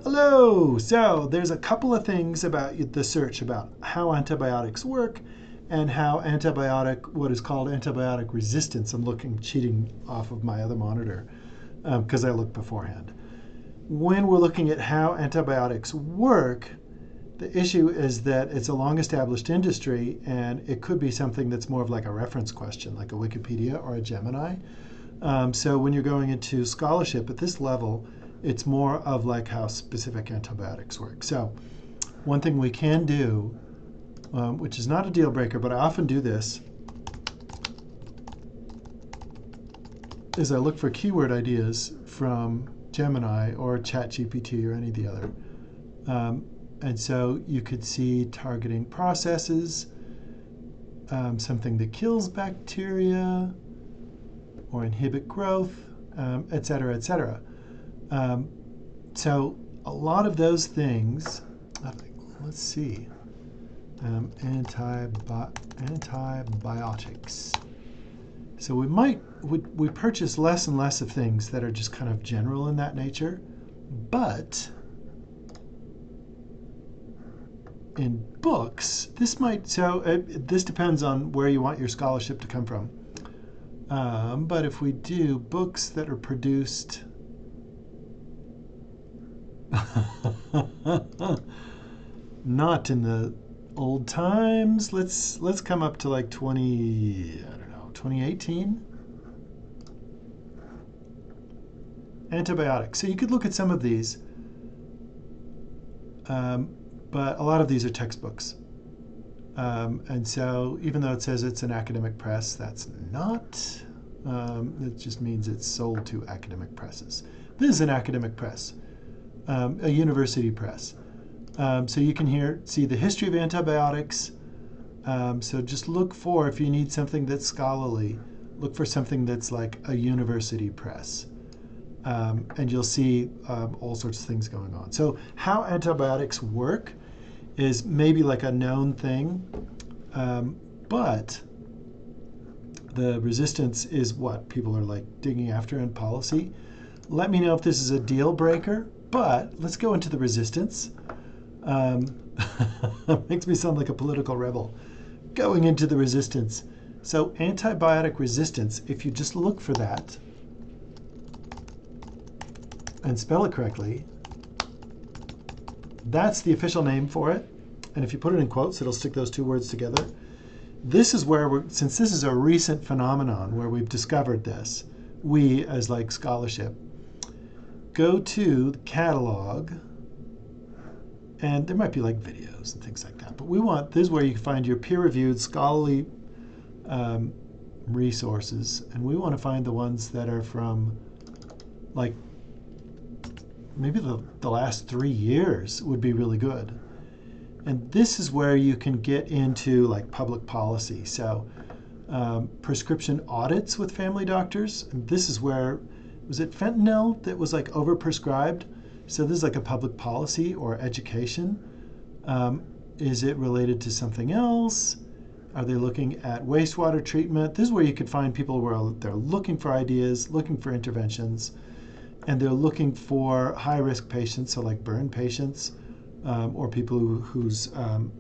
Hello! So there's a couple of things about the search about how antibiotics work and how what is called antibiotic resistance. I'm cheating off of my other monitor because I looked beforehand. When we're looking at how antibiotics work, the issue is that it's a long established industry and it could be something that's more of like a reference question, like a Wikipedia or a Gemini. So when you're going into scholarship at this level, it's more of like how specific antibiotics work. So one thing we can do, which is not a deal breaker, but I often do this, is I look for keyword ideas from Gemini or ChatGPT or any of the other. And so you could see targeting processes, something that kills bacteria or inhibit growth, et cetera, et cetera. So a lot of those things, let's see, antibiotics. So we purchase less and less of things that are just kind of general in that nature, but in books, this depends on where you want your scholarship to come from. But if we do books that are produced not in the old times, let's come up to like 2018. Antibiotics. So you could look at some of these, but a lot of these are textbooks. And so even though it says it's an academic press, that's not. It just means it's sold to academic presses. This is an academic press, a university press. So you can see the history of antibiotics. So just look for, if you need something that's scholarly, look for something that's like a university press. And you'll see all sorts of things going on. So how antibiotics work is maybe like a known thing, but the resistance is what people are like digging after in policy. Let me know if this is a deal breaker, but let's go into the resistance. Makes me sound like a political rebel. Going into the resistance. So antibiotic resistance, if you just look for that and spell it correctly, that's the official name for it. And if you put it in quotes, it'll stick those two words together. This is where since this is a recent phenomenon where we've discovered this, we as like scholarship, go to the catalog, and there might be like videos and things like that. But this is where you can find your peer-reviewed scholarly resources. And we want to find the ones that are from like maybe the last 3 years would be really good. And this is where you can get into like public policy. So prescription audits with family doctors. And this is where, was it fentanyl that was like overprescribed? So this is like a public policy or education. Is it related to something else? Are they looking at wastewater treatment? This is where you could find people where they're looking for ideas, looking for interventions, and they're looking for high-risk patients, so like burn patients, or people whose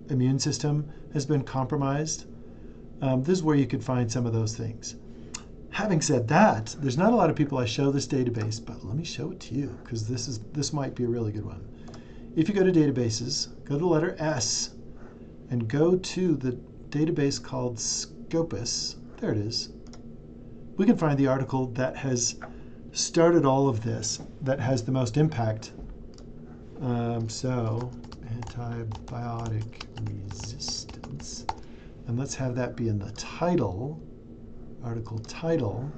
immune system has been compromised. This is where you could find some of those things. Having said that, there's not a lot of people I show this database, but let me show it to you because this might be a really good one. If you go to databases, go to the letter S, and go to the database called Scopus. There it is. We can find the article that has started all of this, that has the most impact. So antibiotic resistance, and let's have that be in the title. Article title.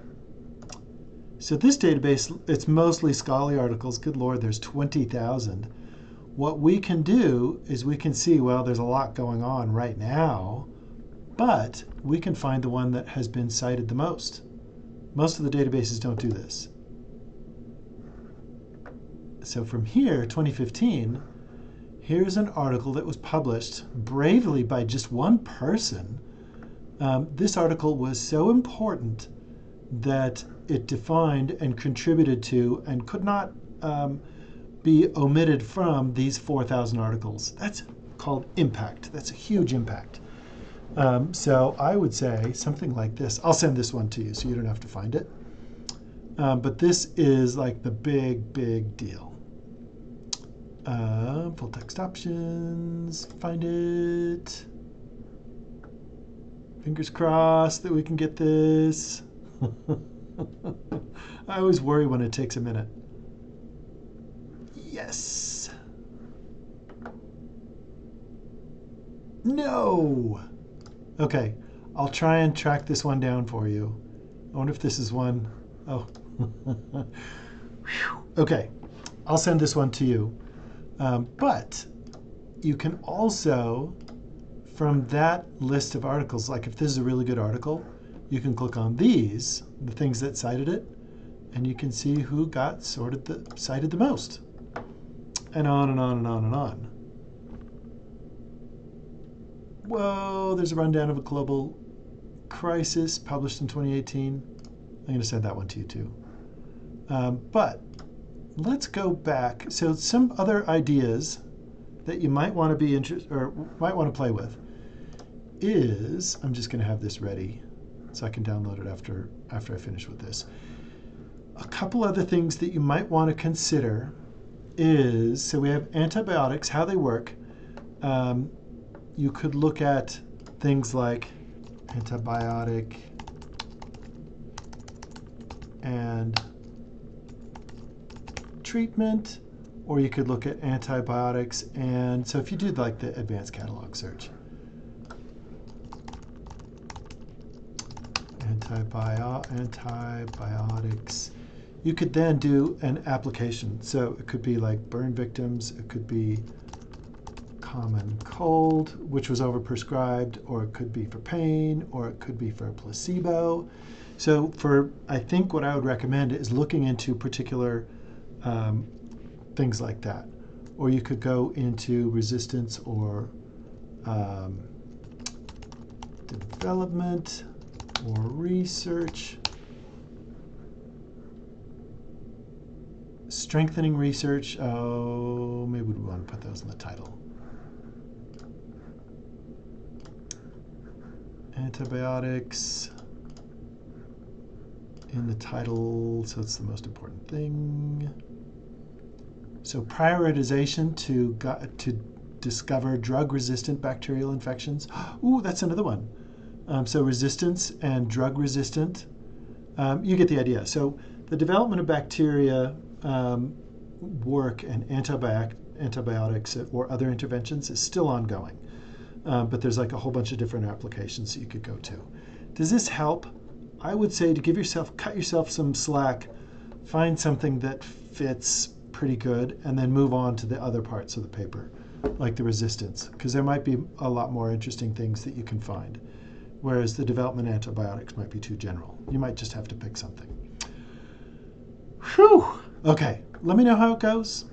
So this database, it's mostly scholarly articles. Good Lord, there's 20,000. What we can do is we can see, well, there's a lot going on right now, but we can find the one that has been cited the most. Most of the databases don't do this. So from here, 2015, here's an article that was published bravely by just one person. This article was so important that it defined and contributed to and could not be omitted from these 4,000 articles. That's called impact. That's a huge impact. So I would say something like this. I'll send this one to you so you don't have to find it. But this is like the big, big deal. Full text options, find it. Fingers crossed that we can get this. I always worry when it takes a minute. Yes. No. Okay, I'll try and track this one down for you. I wonder if this is one. Oh. Okay, I'll send this one to you. But you can also, from that list of articles, like if this is a really good article, you can click on these, the things that cited it, and you can see who got cited the most. And on and on and on and on. Whoa, there's a rundown of a global crisis published in 2018. I'm going to send that one to you too. But let's go back. So some other ideas that you might want to be interested or might want to play with is, I'm just going to have this ready so I can download it after I finish with this. A couple other things that you might want to consider is, so we have antibiotics, how they work. You could look at things like antibiotic and treatment, or you could look at antibiotics. And so if you did like the advanced catalog search, antibiotics, you could then do an application. So it could be like burn victims, it could be common cold, which was overprescribed, or it could be for pain, or it could be for a placebo. So I think what I would recommend is looking into particular things like that. Or you could go into resistance or development or research. Strengthening research. Oh, maybe we want to put those in the title. Antibiotics in the title, so it's the most important thing. So prioritization to discover drug-resistant bacterial infections. Ooh, that's another one. So resistance and drug-resistant. You get the idea. So the development of bacteria work and antibiotics or other interventions is still ongoing. But there's like a whole bunch of different applications that you could go to. Does this help? I would say to cut yourself some slack, find something that fits pretty good, and then move on to the other parts of the paper, like the resistance, because there might be a lot more interesting things that you can find, whereas the development antibiotics might be too general. You might just have to pick something. Whew! Okay, let me know how it goes.